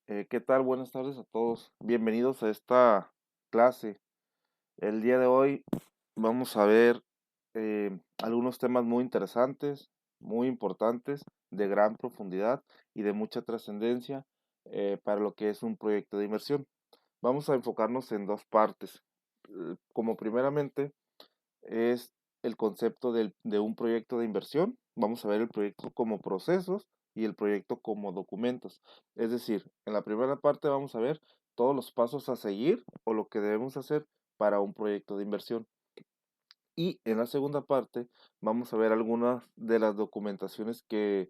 ¿Qué tal? Buenas tardes a todos. Bienvenidos a esta clase. El día de hoy vamos a ver algunos temas muy interesantes, muy importantes, de gran profundidad y de mucha trascendencia para lo que es un proyecto de inversión. Vamos a enfocarnos en dos partes. Como primeramente es el concepto de un proyecto de inversión. Vamos a ver el proyecto como procesos y el proyecto como documentos. Es decir, en la primera parte vamos a ver todos los pasos a seguir o lo que debemos hacer para un proyecto de inversión. Y en la segunda parte vamos a ver algunas de las documentaciones que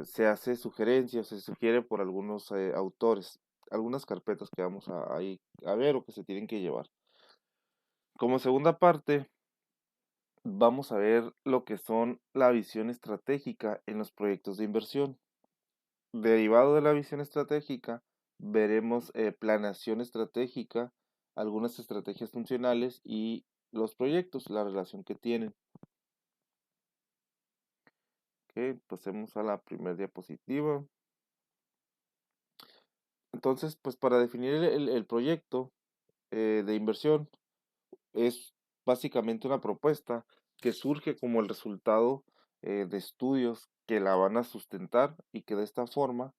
se hace sugerencias, se sugiere por algunos autores, algunas carpetas que vamos ahí a ver o que se tienen que llevar. Como segunda parte, vamos a ver lo que son la visión estratégica en los proyectos de inversión. Derivado de la visión estratégica, veremos planeación estratégica, algunas estrategias funcionales y los proyectos, la relación que tienen. Ok, pasemos a la primera diapositiva. Entonces, pues para definir el proyecto de inversión es básicamente una propuesta que surge como el resultado de estudios que la van a sustentar y que de esta forma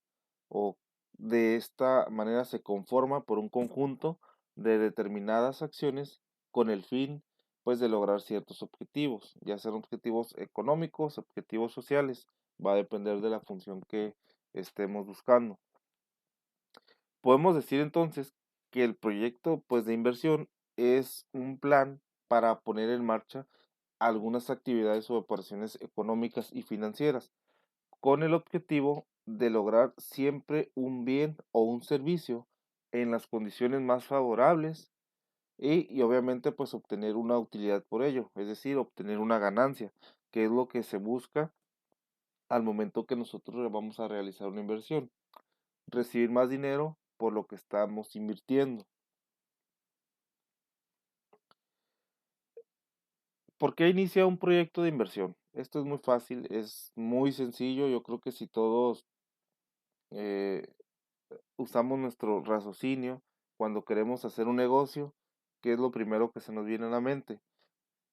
o de esta manera se conforma por un conjunto de determinadas acciones con el fin pues de lograr ciertos objetivos, ya sean objetivos económicos, objetivos sociales, va a depender de la función que estemos buscando. Podemos decir entonces que el proyecto pues de inversión es un plan para poner en marcha algunas actividades o operaciones económicas y financieras con el objetivo de lograr siempre un bien o un servicio en las condiciones más favorables y obviamente pues obtener una utilidad por ello, es decir, obtener una ganancia, que es lo que se busca al momento que nosotros vamos a realizar una inversión, recibir más dinero por lo que estamos invirtiendo. ¿Por qué inicia un proyecto de inversión? Esto es muy fácil, es muy sencillo, yo creo que si todos eh, usamos nuestro raciocinio cuando queremos hacer un negocio, ¿qué es lo primero que se nos viene a la mente?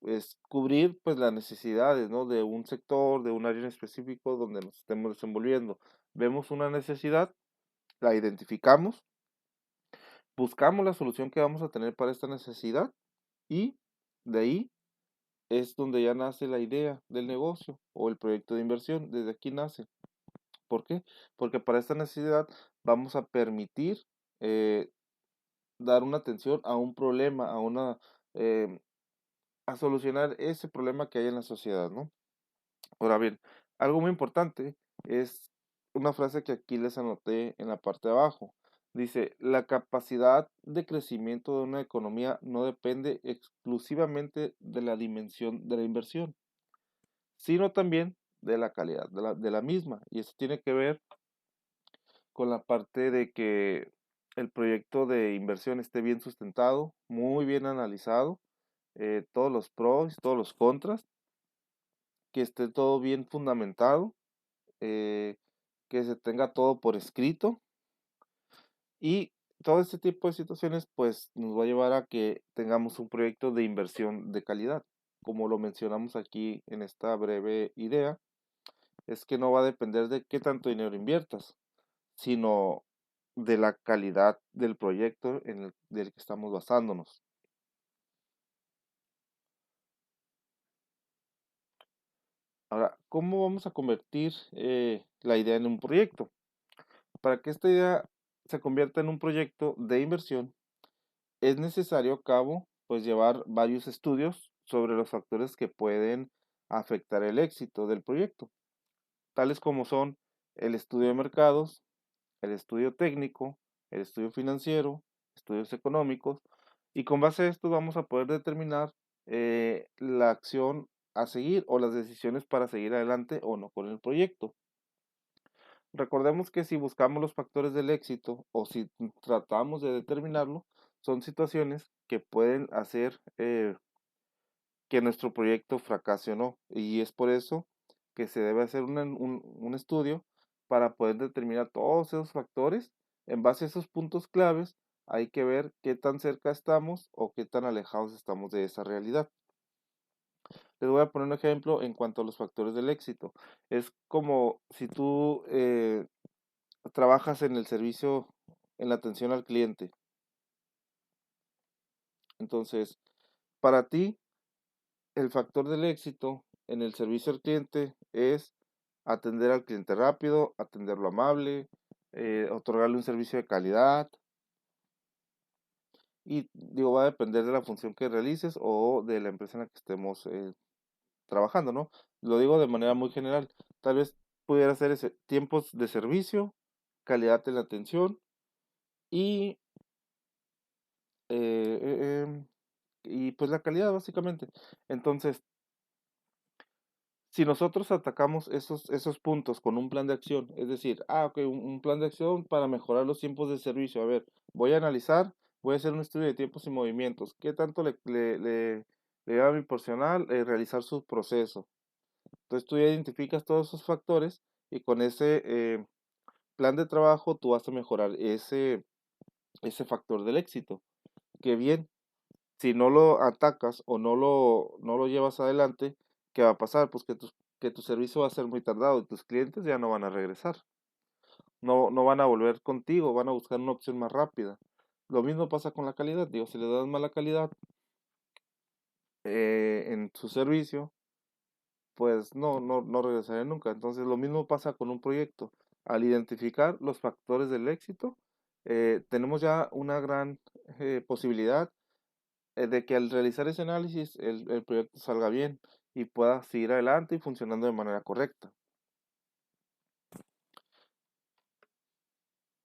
Es cubrir pues las necesidades, ¿no? De un sector, de un área en específico donde nos estemos desenvolviendo. Vemos una necesidad, la identificamos, buscamos la solución que vamos a tener para esta necesidad y de ahí es donde ya nace la idea del negocio o el proyecto de inversión. Desde aquí nace. ¿Por qué? Porque para esta necesidad vamos a permitir eh, dar una atención a un problema, eh, a solucionar ese problema que hay en la sociedad, ¿no? Ahora bien, algo muy importante es una frase que aquí les anoté en la parte de abajo. Dice, la capacidad de crecimiento de una economía no depende exclusivamente de la dimensión de la inversión, sino también de la calidad de la misma. Y eso tiene que ver con la parte de que el proyecto de inversión esté bien sustentado, muy bien analizado, todos los pros, todos los contras, que esté todo bien fundamentado, eh, que se tenga todo por escrito y todo este tipo de situaciones pues nos va a llevar a que tengamos un proyecto de inversión de calidad. Como lo mencionamos aquí en esta breve idea, es que no va a depender de qué tanto dinero inviertas, sino de la calidad del proyecto del que estamos basándonos. Ahora, ¿cómo vamos a convertir la idea en un proyecto? Para que esta idea se convierta en un proyecto de inversión, es necesario a cabo pues llevar varios estudios sobre los factores que pueden afectar el éxito del proyecto, tales como son el estudio de mercados, el estudio técnico, el estudio financiero, estudios económicos, y con base a esto vamos a poder determinar la acción a seguir o las decisiones para seguir adelante o no con el proyecto. Recordemos que si buscamos los factores del éxito o si tratamos de determinarlo, son situaciones que pueden hacer que nuestro proyecto fracase o no. Y es por eso que se debe hacer un estudio para poder determinar todos esos factores En base a esos puntos claves, hay que ver qué tan cerca estamos o qué tan alejados estamos de esa realidad. Les voy a poner un ejemplo en cuanto a los factores del éxito. Es como si tú trabajas en el servicio, en la atención al cliente. Entonces, para ti, el factor del éxito en el servicio al cliente es atender al cliente rápido, atenderlo amable, otorgarle un servicio de calidad. Y digo, va a depender de la función que realices o de la empresa en la que estemos trabajando, ¿no? Lo digo de manera muy general. Tal vez pudiera ser ese, tiempos de servicio, calidad en la atención y, eh, eh, em, y pues la calidad básicamente. Entonces, si nosotros atacamos esos puntos con un plan de acción, es decir, ok, un plan de acción para mejorar los tiempos de servicio. A ver, voy a analizar, voy a hacer un estudio de tiempos y movimientos. ¿Qué tanto le lleva a mi personal realizar su proceso? Entonces tú ya identificas todos esos factores y con ese plan de trabajo tú vas a mejorar ese factor del éxito. Que bien, si no lo atacas o no lo llevas adelante, ¿qué va a pasar? Pues que tu servicio va a ser muy tardado y tus clientes ya no van a regresar. No van a volver contigo, van a buscar una opción más rápida. Lo mismo pasa con la calidad. Digo, si le das mala calidad en su servicio, pues no regresaré nunca. Entonces lo mismo pasa con un proyecto. Al identificar los factores del éxito, tenemos ya una gran posibilidad de que al realizar ese análisis el proyecto salga bien y pueda seguir adelante y funcionando de manera correcta.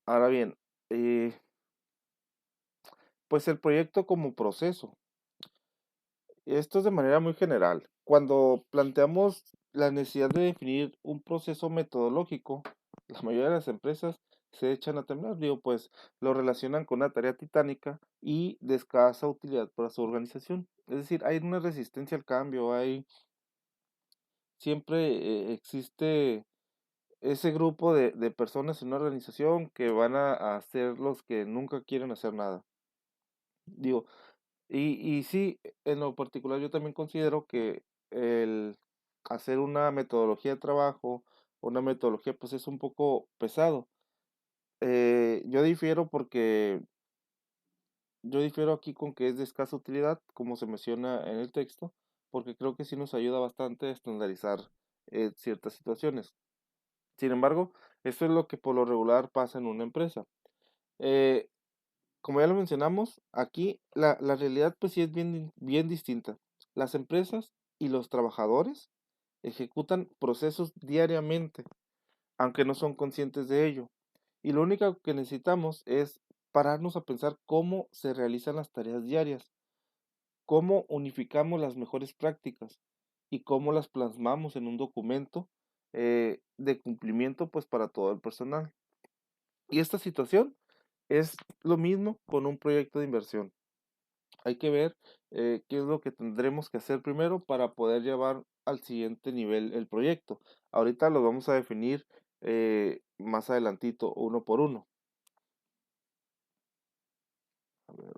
Ahora bien, eh, pues el proyecto como proceso. Esto es de manera muy general. Cuando planteamos la necesidad de definir un proceso metodológico, la mayoría de las empresas se echan a temblar, digo, pues lo relacionan con una tarea titánica y de escasa utilidad para su organización. Es decir, hay una resistencia al cambio, siempre existe ese grupo de personas en una organización que van a ser los que nunca quieren hacer nada. Digo, y sí, en lo particular yo también considero que el hacer una metodología de trabajo, una metodología, pues es un poco pesado. Yo difiero aquí con que es de escasa utilidad, como se menciona en el texto, porque creo que sí nos ayuda bastante a estandarizar ciertas situaciones. Sin embargo, eso es lo que por lo regular pasa en una empresa. Eh, Como ya lo mencionamos, aquí la realidad pues sí es bien distinta. Las empresas y los trabajadores ejecutan procesos diariamente, aunque no son conscientes de ello. Y lo único que necesitamos es pararnos a pensar cómo se realizan las tareas diarias, cómo unificamos las mejores prácticas y cómo las plasmamos en un documento de cumplimiento pues para todo el personal. Y esta situación es lo mismo con un proyecto de inversión. Hay que ver qué es lo que tendremos que hacer primero para poder llevar al siguiente nivel el proyecto. Ahorita lo vamos a definir más adelantito, uno por uno. A ver,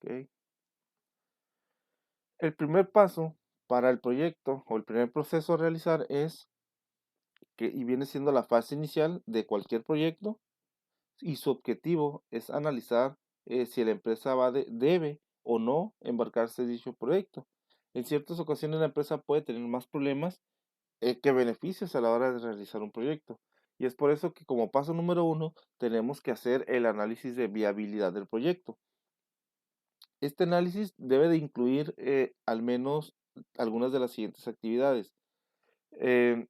ok. El primer paso para el proyecto o el primer proceso a realizar y viene siendo la fase inicial de cualquier proyecto, y su objetivo es analizar si la empresa debe o no embarcarse en dicho proyecto. En ciertas ocasiones la empresa puede tener más problemas que beneficios a la hora de realizar un proyecto. Y es por eso que como paso número uno tenemos que hacer el análisis de viabilidad del proyecto. Este análisis debe de incluir al menos algunas de las siguientes actividades. Eh,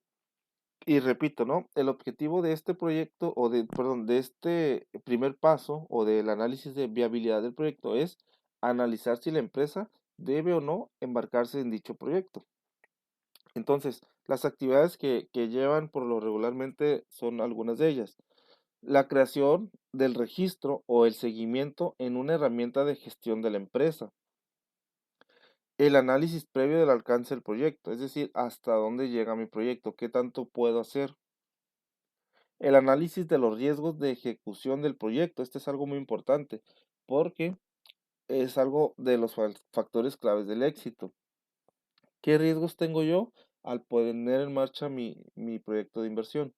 y repito, ¿no? El objetivo de este proyecto, perdón, de este primer paso o del análisis de viabilidad del proyecto es analizar si la empresa debe o no embarcarse en dicho proyecto. Entonces, las actividades que llevan por lo regularmente son algunas de ellas. La creación del registro o el seguimiento en una herramienta de gestión de la empresa. El análisis previo del alcance del proyecto, es decir, hasta dónde llega mi proyecto, qué tanto puedo hacer. El análisis de los riesgos de ejecución del proyecto. Este es algo muy importante porque es algo de los factores claves del éxito. ¿Qué riesgos tengo yo al poner en marcha mi proyecto de inversión?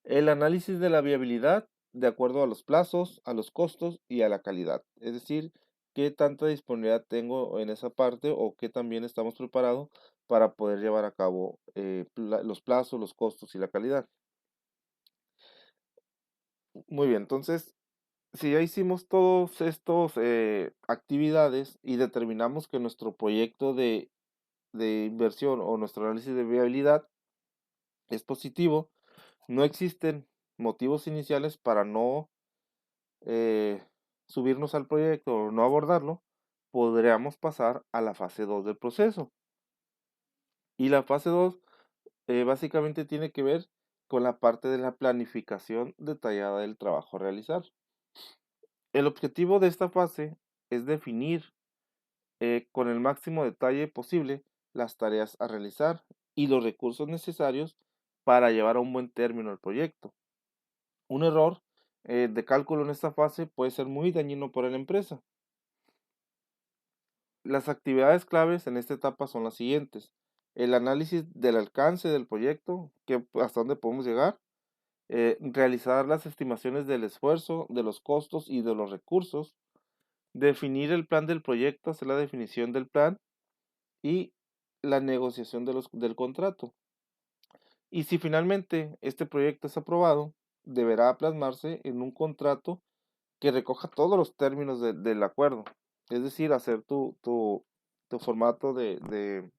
El análisis de la viabilidad de acuerdo a los plazos, a los costos y a la calidad. Es decir, qué tanta disponibilidad tengo en esa parte o qué también estamos preparados para poder llevar a cabo los plazos, los costos y la calidad. Muy bien, entonces, si ya hicimos todos estos actividades y determinamos que nuestro proyecto de inversión o nuestro análisis de viabilidad es positivo, no existen motivos iniciales para no eh, subirnos al proyecto o no abordarlo, podríamos pasar a la fase 2 del proceso. Y la fase 2 básicamente tiene que ver con la parte de la planificación detallada del trabajo a realizar. El objetivo de esta fase es definir con el máximo detalle posible las tareas a realizar y los recursos necesarios para llevar a un buen término el proyecto. Un error de cálculo en esta fase puede ser muy dañino para la empresa. Las actividades claves en esta etapa son las siguientes. El análisis del alcance del proyecto, hasta dónde podemos llegar. Realizar las estimaciones del esfuerzo, de los costos y de los recursos. Definir el plan del proyecto, hacer la definición del plan y la negociación del contrato. Y si finalmente este proyecto es aprobado, deberá plasmarse en un contrato que recoja todos los términos del acuerdo. Es decir, hacer tu formato de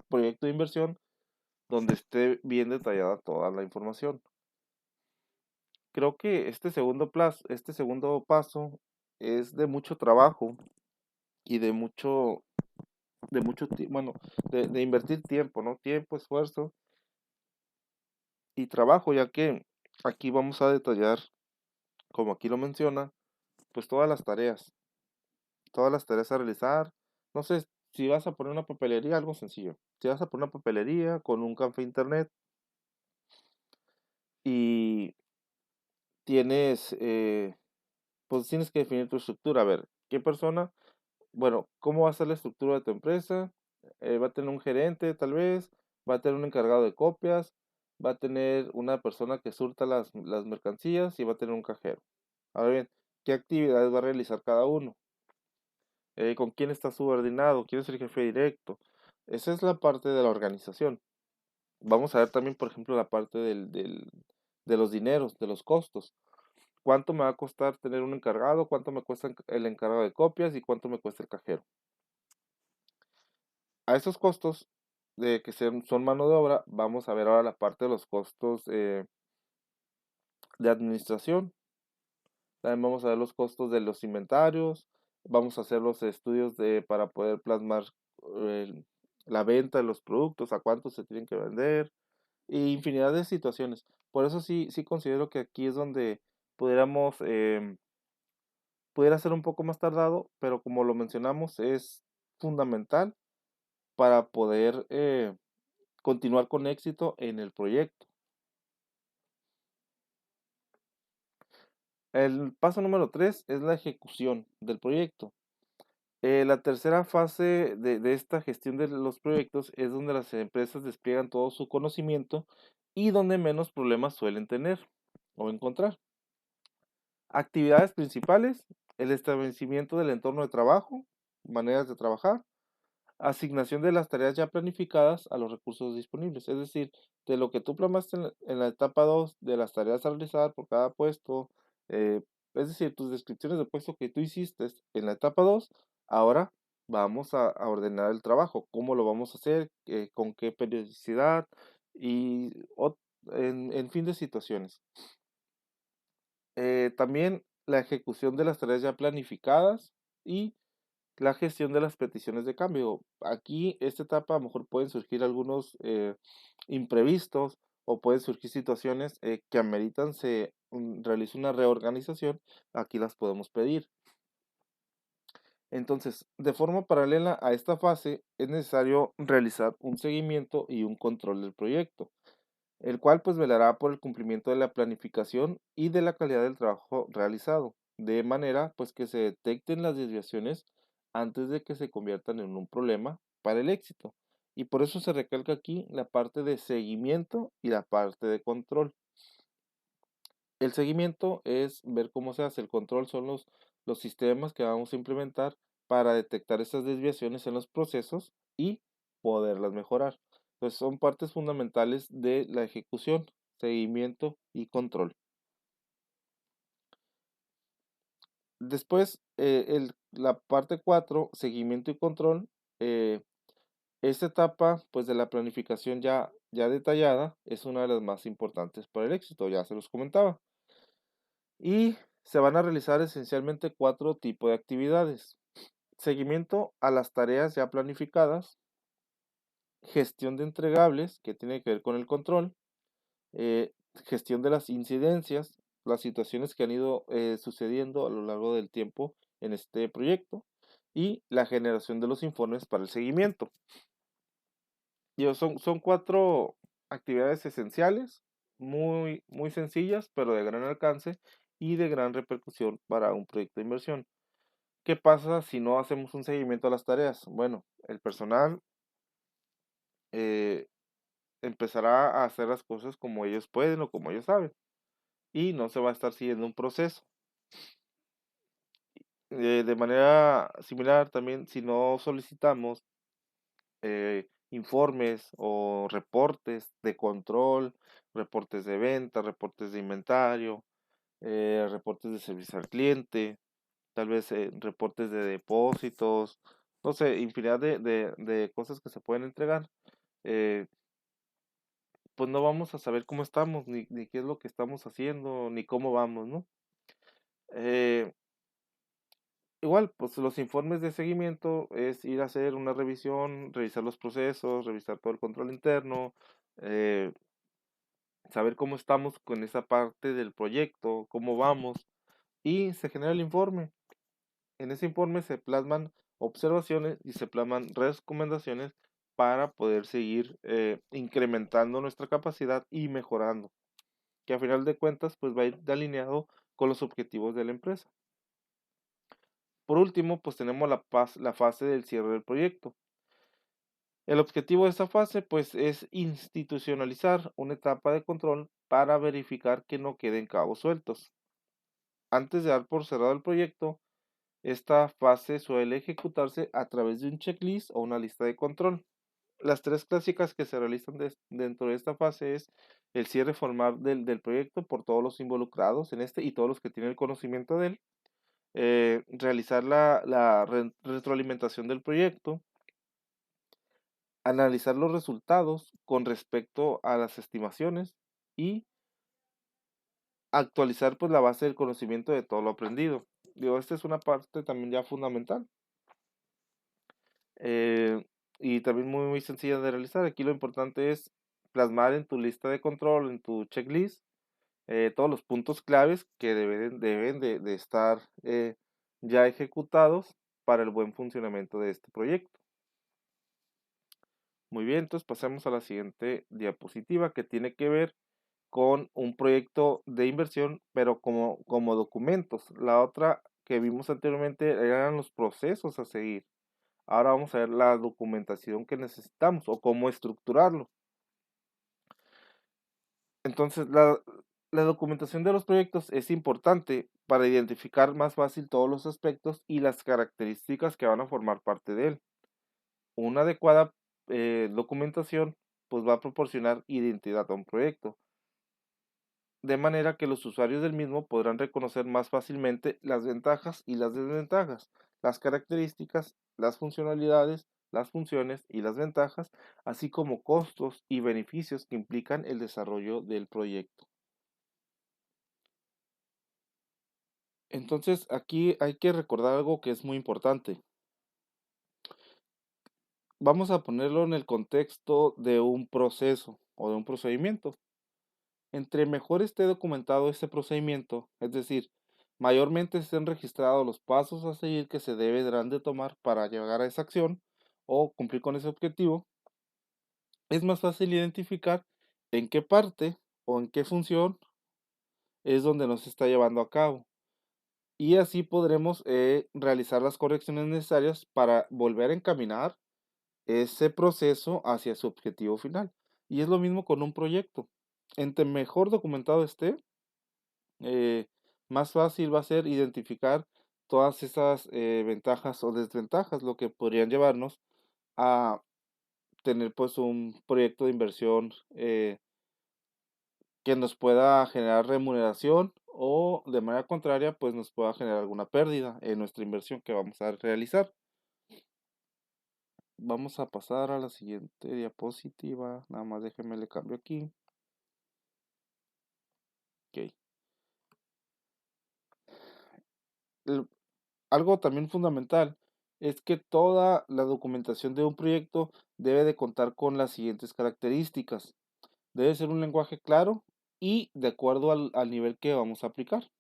proyecto de inversión donde esté bien detallada toda la información. Creo que este segundo paso es de mucho trabajo y bueno, de invertir tiempo, ¿no? Tiempo, esfuerzo y trabajo, ya que aquí vamos a detallar, como aquí lo menciona, pues todas las tareas a realizar. No sé, si vas a poner una papelería, algo sencillo. Si vas a poner una papelería con un café internet y tienes, pues tienes que definir tu estructura. A ver, ¿qué persona? Bueno, ¿cómo va a ser la estructura de tu empresa? Va a tener un gerente, tal vez, va a tener un encargado de copias, va a tener una persona que surta las mercancías y va a tener un cajero. Ahora bien, ¿qué actividades va a realizar cada uno? ¿Con quién está subordinado? ¿Quién es el jefe directo? Esa es la parte de la organización. Vamos a ver también, por ejemplo, la parte de los dineros, de los costos. ¿Cuánto me va a costar tener un encargado? ¿Cuánto me cuesta el encargado de copias? ¿Y cuánto me cuesta el cajero? A esos costos de que son mano de obra, vamos a ver ahora la parte de los costos de administración. También vamos a ver los costos de los inventarios. Vamos a hacer los estudios para poder plasmar eh, la venta de los productos, a cuánto se tienen que vender y infinidad de situaciones. Por eso sí considero que aquí es donde pudiéramos, pudiera ser un poco más tardado, pero como lo mencionamos, es fundamental para poder continuar con éxito en el proyecto. El paso número 3 es la ejecución del proyecto. La tercera fase de esta gestión de los proyectos es donde las empresas despliegan todo su conocimiento y donde menos problemas suelen tener o encontrar. Actividades principales, el establecimiento del entorno de trabajo, maneras de trabajar, asignación de las tareas ya planificadas a los recursos disponibles, es decir, de lo que tú planaste en la etapa 2 de las tareas a realizar por cada puesto, eh, es decir, tus descripciones de puesto que tú hiciste en la etapa 2 ahora vamos a ordenar el trabajo, cómo lo vamos a hacer, con qué periodicidad y en fin de situaciones. También la ejecución de las tareas ya planificadas y la gestión de las peticiones de cambio. Aquí, esta etapa, a lo mejor pueden surgir algunos imprevistos o pueden surgir situaciones que ameritan se realice una reorganización. Aquí las podemos pedir. Entonces, de forma paralela a esta fase, es necesario realizar un seguimiento y un control del proyecto. el cual pues velará por el cumplimiento de la planificación y de la calidad del trabajo realizado, de manera pues que se detecten las desviaciones antes de que se conviertan en un problema para el éxito. Y por eso se recalca aquí la parte de seguimiento y la parte de control. El seguimiento es ver cómo se hace, el control son los sistemas que vamos a implementar para detectar esas desviaciones en los procesos y poderlas mejorar. Entonces son partes fundamentales de la ejecución, seguimiento y control. Después, la parte 4, seguimiento y control. eh, Esta etapa pues, de la planificación ya detallada es una de las más importantes para el éxito, ya se los comentaba. Y se van a realizar esencialmente cuatro tipos de actividades. Seguimiento a las tareas ya planificadas, gestión de entregables, que tiene que ver con el control, eh, gestión de las incidencias, las situaciones que han ido sucediendo a lo largo del tiempo en este proyecto, y la generación de los informes para el seguimiento. Son cuatro actividades esenciales, muy sencillas, pero de gran alcance y de gran repercusión para un proyecto de inversión. ¿Qué pasa si no hacemos un seguimiento a las tareas? Bueno, el personal eh, empezará a hacer las cosas como ellos pueden o como ellos saben y no se va a estar siguiendo un proceso. De manera similar también, si no solicitamos informes o reportes de control, reportes de venta, reportes de inventario, reportes de servicio al cliente, tal vez reportes de depósitos, no sé, infinidad de cosas que se pueden entregar. eh, pues no vamos a saber cómo estamos, ni qué es lo que estamos haciendo, ni cómo vamos, ¿no? Eh, Igual, pues los informes de seguimiento es ir a hacer una revisión, revisar los procesos, revisar todo el control interno, eh, saber cómo estamos con esa parte del proyecto, cómo vamos, y se genera el informe. En ese informe se plasman observaciones y se plasman recomendaciones para poder seguir incrementando nuestra capacidad y mejorando, que a final de cuentas pues va a ir alineado con los objetivos de la empresa. Por último, pues tenemos la fase del cierre del proyecto. El objetivo de esta fase pues es institucionalizar una etapa de control para verificar que no queden cabos sueltos. Antes de dar por cerrado el proyecto, esta fase suele ejecutarse a través de un checklist o una lista de control. Las tres clásicas que se realizan dentro de esta fase es el cierre formal del proyecto por todos los involucrados en este y todos los que tienen el conocimiento de él, realizar la retroalimentación del proyecto, analizar los resultados con respecto a las estimaciones y actualizar pues la base del conocimiento de todo lo aprendido. Digo, esta es una parte también ya fundamental. Y también muy sencilla de realizar. Aquí lo importante es plasmar en tu lista de control, en tu checklist, todos los puntos claves que deben de estar ya ejecutados para el buen funcionamiento de este proyecto. Muy bien, entonces pasemos a la siguiente diapositiva que tiene que ver con un proyecto de inversión, pero como documentos. La otra que vimos anteriormente eran los procesos a seguir. Ahora vamos a ver la documentación que necesitamos o cómo estructurarlo. Entonces, la documentación de los proyectos es importante para identificar más fácil todos los aspectos y las características que van a formar parte de él. Una adecuada documentación pues va a proporcionar identidad a un proyecto, de manera que los usuarios del mismo podrán reconocer más fácilmente las ventajas y las desventajas, las características, las funcionalidades, las funciones y las ventajas, así como costos y beneficios que implican el desarrollo del proyecto. Entonces, aquí hay que recordar algo que es muy importante. Vamos a ponerlo en el contexto de un proceso o de un procedimiento. Entre mejor esté documentado este procedimiento, es decir, mayormente estén registrados los pasos a seguir que se deberán de tomar para llegar a esa acción o cumplir con ese objetivo, es más fácil identificar en qué parte o en qué función es donde no se está llevando a cabo. Y así podremos realizar las correcciones necesarias para volver a encaminar ese proceso hacia su objetivo final. Y es lo mismo con un proyecto. Entre mejor documentado esté, eh, más fácil va a ser identificar todas esas ventajas o desventajas, lo que podrían llevarnos a tener pues un proyecto de inversión que nos pueda generar remuneración o de manera contraria pues nos pueda generar alguna pérdida en nuestra inversión que vamos a realizar. Vamos a pasar a la siguiente diapositiva, nada más déjenme le cambio aquí. Ok. El- Algo también fundamental es que toda la documentación de un proyecto debe de contar con las siguientes características. Debe ser un lenguaje claro y de acuerdo al nivel que vamos a aplicar.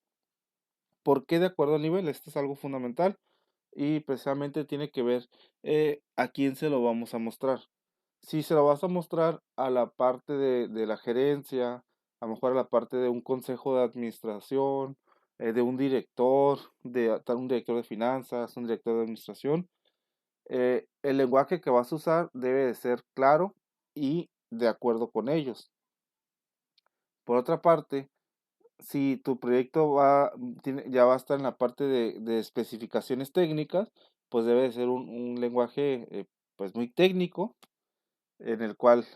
¿Por qué de acuerdo al nivel? Esto es algo fundamental y precisamente tiene que ver a quién se lo vamos a mostrar. Si se lo vas a mostrar a la parte de la gerencia, a lo mejor a la parte de un consejo de administración, de un director, un director de finanzas, un director de administración, el lenguaje que vas a usar debe de ser claro y de acuerdo con ellos. Por otra parte, si tu proyecto ya va a estar en la parte de especificaciones técnicas, pues debe de ser un lenguaje pues muy técnico en el cual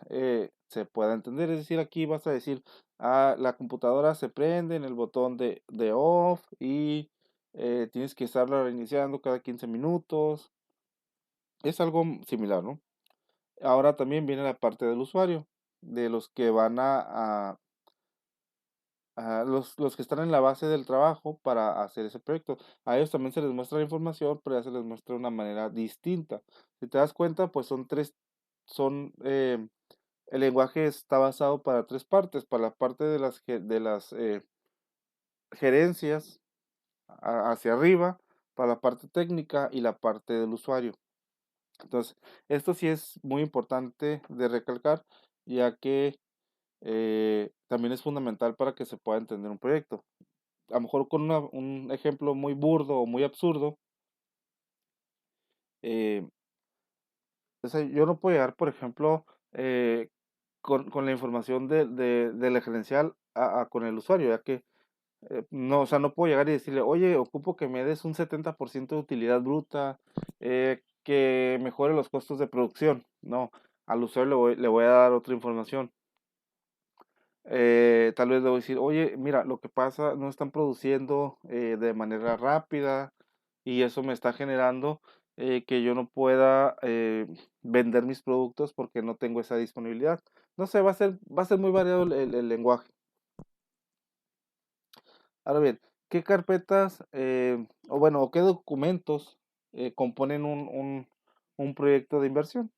se pueda entender. Es decir, aquí vas a decir, la computadora se prende en el botón de off y tienes que estarla reiniciando cada 15 minutos. Es algo similar, ¿no? Ahora también viene la parte del usuario, de los que van los que están en la base del trabajo para hacer ese proyecto. A ellos también se les muestra la información, pero ya se les muestra de una manera distinta. Si te das cuenta, pues son el lenguaje está basado para tres partes, para la parte de las gerencias hacia arriba, para la parte técnica y la parte del usuario. Entonces, esto sí es muy importante de recalcar, ya que también es fundamental para que se pueda entender un proyecto. A lo mejor con un ejemplo muy burdo o muy absurdo, eh, o sea, yo no puedo llegar, por ejemplo, con la información de la gerencial con el usuario, ya que no, o sea, no puedo llegar y decirle, oye, ocupo que me des un 70% de utilidad bruta, que mejore los costos de producción. No, al usuario le voy a dar otra información. Tal vez le voy a decir, oye, mira, lo que pasa, no están produciendo de manera rápida y eso me está generando que yo no pueda vender mis productos porque no tengo esa disponibilidad. No sé, va a ser muy variado el lenguaje. Ahora bien, ¿qué carpetas o bueno, o qué documentos componen un proyecto de inversión?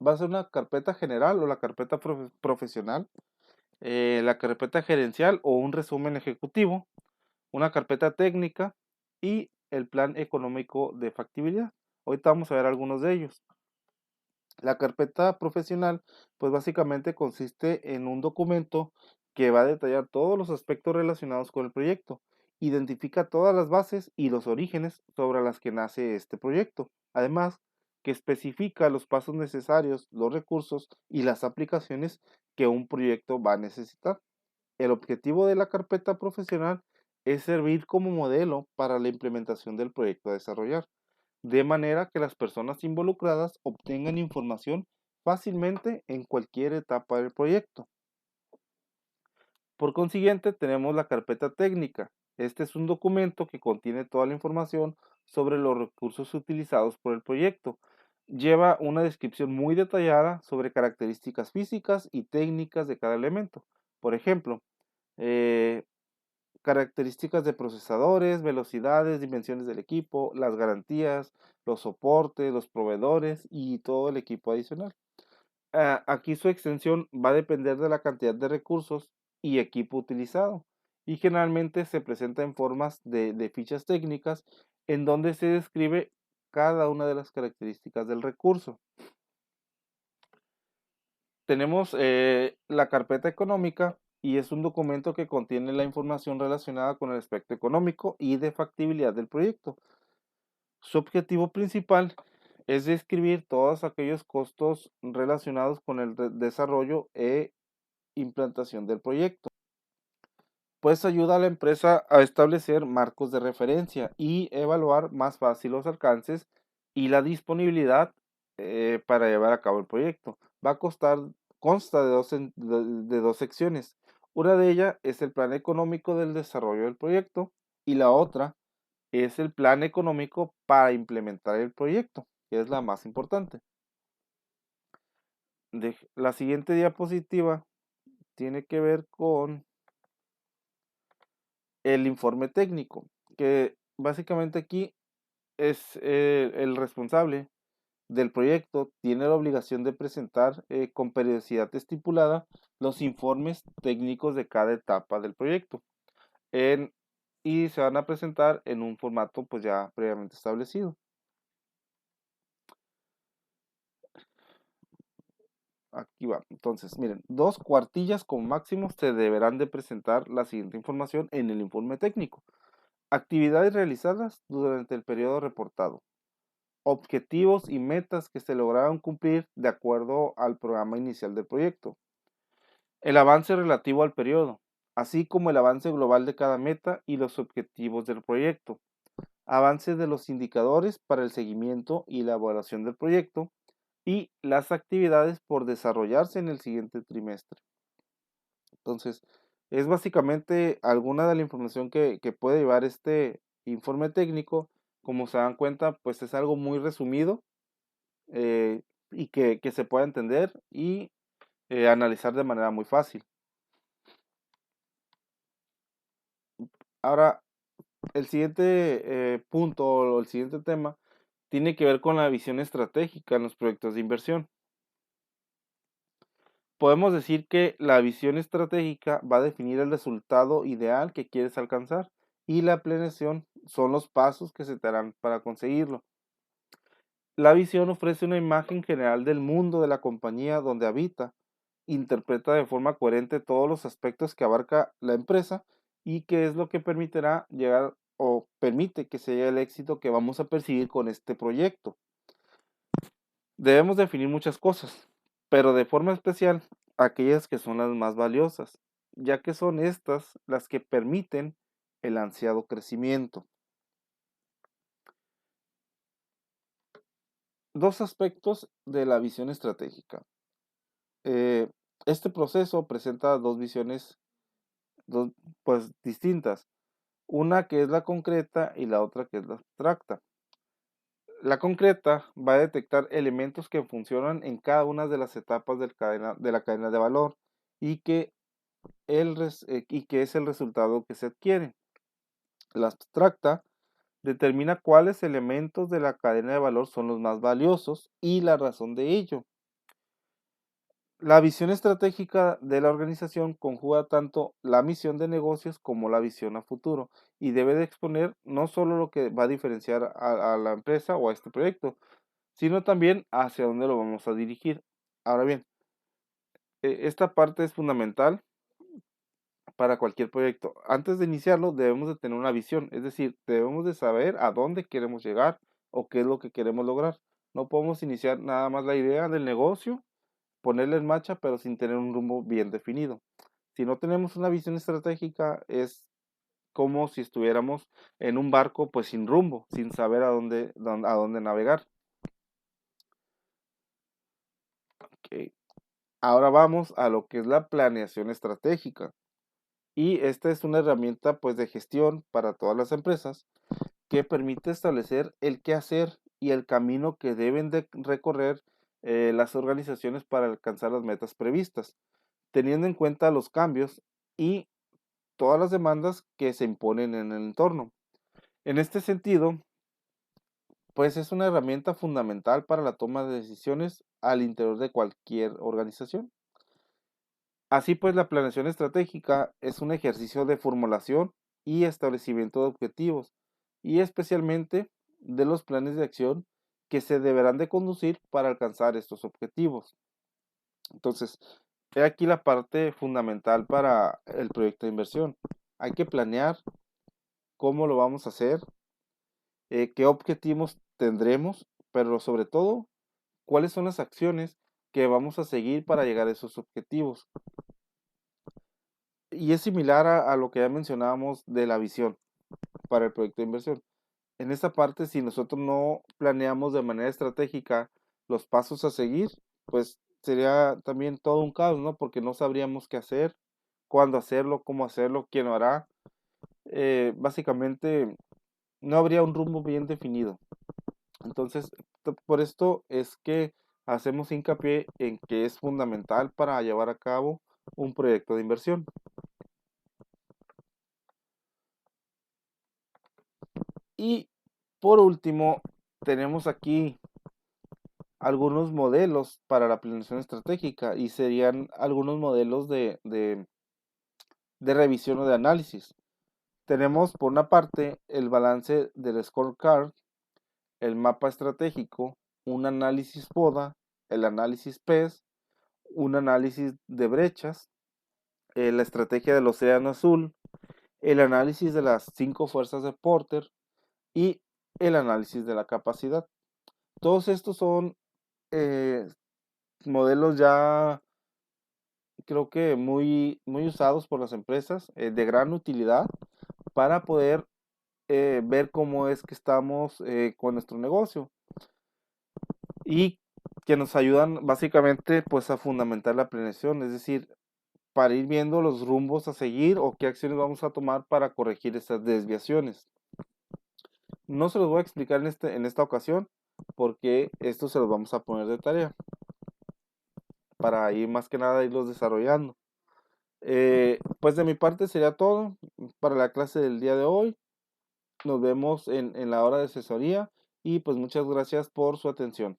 ¿Va a ser una carpeta general o la carpeta profesional? La carpeta gerencial o un resumen ejecutivo, una carpeta técnica y el plan económico de factibilidad. Ahorita vamos a ver algunos de ellos. La carpeta profesional, pues básicamente consiste en un documento que va a detallar todos los aspectos relacionados con el proyecto, identifica todas las bases y los orígenes sobre las que nace este proyecto. Además, que especifica los pasos necesarios, los recursos y las aplicaciones que un proyecto va a necesitar. El objetivo de la carpeta profesional es servir como modelo para la implementación del proyecto a desarrollar, de manera que las personas involucradas obtengan información fácilmente en cualquier etapa del proyecto. Por consiguiente, tenemos la carpeta técnica. Este es un documento que contiene toda la información sobre los recursos utilizados por el proyecto. Lleva una descripción muy detallada sobre características físicas y técnicas de cada elemento. Por ejemplo, eh, características de procesadores, velocidades, dimensiones del equipo, las garantías, los soportes, los proveedores y todo el equipo adicional. Aquí su extensión va a depender de la cantidad de recursos y equipo utilizado y generalmente se presenta en formas de fichas técnicas en donde se describe cada una de las características del recurso. Tenemos la carpeta económica y es un documento que contiene la información relacionada con el aspecto económico y de factibilidad del proyecto. Su objetivo principal es describir todos aquellos costos relacionados con el desarrollo e implantación del proyecto. Pues ayuda a la empresa a establecer marcos de referencia y evaluar más fácil los alcances y la disponibilidad para llevar a cabo el proyecto. Consta de de dos secciones. Una de ellas es el plan económico del desarrollo del proyecto y la otra es el plan económico para implementar el proyecto, que es la más importante. La siguiente diapositiva tiene que ver con el informe técnico, que básicamente aquí es el responsable del proyecto, tiene la obligación de presentar con periodicidad estipulada los informes técnicos de cada etapa del proyecto en, y se van a presentar en un formato pues ya previamente establecido. Aquí va. Entonces, miren, 2 cuartillas como máximo se deberán de presentar la siguiente información en el informe técnico. Actividades realizadas durante el periodo reportado. Objetivos y metas que se lograron cumplir de acuerdo al programa inicial del proyecto. El avance relativo al periodo, así como el avance global de cada meta y los objetivos del proyecto. Avance de los indicadores para el seguimiento y la evaluación del proyecto y las actividades por desarrollarse en el siguiente trimestre. Entonces, es básicamente alguna de la información que puede llevar este informe técnico. Como se dan cuenta, pues es algo muy resumido eh, y que se pueda entender y analizar de manera muy fácil. Ahora, el siguiente punto o el siguiente tema tiene que ver con la visión estratégica en los proyectos de inversión. Podemos decir que la visión estratégica va a definir el resultado ideal que quieres alcanzar y la planeación son los pasos que se te harán para conseguirlo. La visión ofrece una imagen general del mundo de la compañía donde habita, interpreta de forma coherente todos los aspectos que abarca la empresa y que es lo que permitirá llegar o permite que se llegue el éxito que vamos a perseguir con este proyecto. Debemos definir muchas cosas, pero de forma especial aquellas que son las más valiosas, ya que son estas las que permiten el ansiado crecimiento. Dos aspectos de la visión estratégica. Eh, este proceso presenta dos visiones pues, distintas, una que es la concreta y la otra que es la abstracta. La concreta va a detectar elementos que funcionan en cada una de las etapas de la cadena de valor y y que es el resultado que se adquiere. La abstracta determina cuáles elementos de la cadena de valor son los más valiosos y la razón de ello. La visión estratégica de la organización conjuga tanto la misión de negocios como la visión a futuro y debe de exponer no solo lo que va a diferenciar a la empresa o a este proyecto, sino también hacia dónde lo vamos a dirigir. Ahora bien, esta parte es fundamental para cualquier proyecto. Antes de iniciarlo debemos de tener una visión, es decir, debemos de saber a dónde queremos llegar o qué es lo que queremos lograr. No podemos iniciar nada más la idea del negocio, ponerla en marcha, pero sin tener un rumbo bien definido. Si no tenemos una visión estratégica, es como si estuviéramos en un barco pues sin rumbo, sin saber a dónde navegar. Okay. Ahora vamos a lo que es la planeación estratégica. Y esta es una herramienta pues de gestión para todas las empresas que permite establecer el qué hacer y el camino que deben de recorrer las organizaciones para alcanzar las metas previstas, teniendo en cuenta los cambios y todas las demandas que se imponen en el entorno. En este sentido, pues es una herramienta fundamental para la toma de decisiones al interior de cualquier organización. Así pues, la planeación estratégica es un ejercicio de formulación y establecimiento de objetivos, y especialmente de los planes de acción que se deberán de conducir para alcanzar estos objetivos. Entonces, he aquí la parte fundamental para el proyecto de inversión. Hay que planear cómo lo vamos a hacer, qué objetivos tendremos, pero sobre todo, cuáles son las acciones que vamos a seguir para llegar a esos objetivos. Y es similar a lo que ya mencionábamos de la visión para el proyecto de inversión. En esta parte, si nosotros no planeamos de manera estratégica los pasos a seguir, pues sería también todo un caos, ¿no? Porque no sabríamos qué hacer, cuándo hacerlo, cómo hacerlo, quién lo hará. Básicamente, no habría un rumbo bien definido. Entonces, por esto es que hacemos hincapié en que es fundamental para llevar a cabo un proyecto de inversión. Y por último, tenemos aquí algunos modelos para la planeación estratégica y serían algunos modelos de revisión o de análisis. Tenemos por una parte el balance del scorecard, el mapa estratégico, un análisis FODA, el análisis PES, un análisis de brechas, la estrategia del océano azul, el análisis de las 5 fuerzas de Porter y el análisis de la capacidad. Todos estos son eh, modelos ya creo que muy usados por las empresas, de gran utilidad para poder ver cómo es que estamos con nuestro negocio y que nos ayudan básicamente pues a fundamentar la planeación, es decir, para ir viendo los rumbos a seguir o qué acciones vamos a tomar para corregir estas desviaciones. No se los voy a explicar en esta ocasión porque esto se los vamos a poner de tarea para ir más que nada irlos desarrollando. Pues de mi parte sería todo para la clase del día de hoy. Nos vemos en la hora de asesoría y pues muchas gracias por su atención.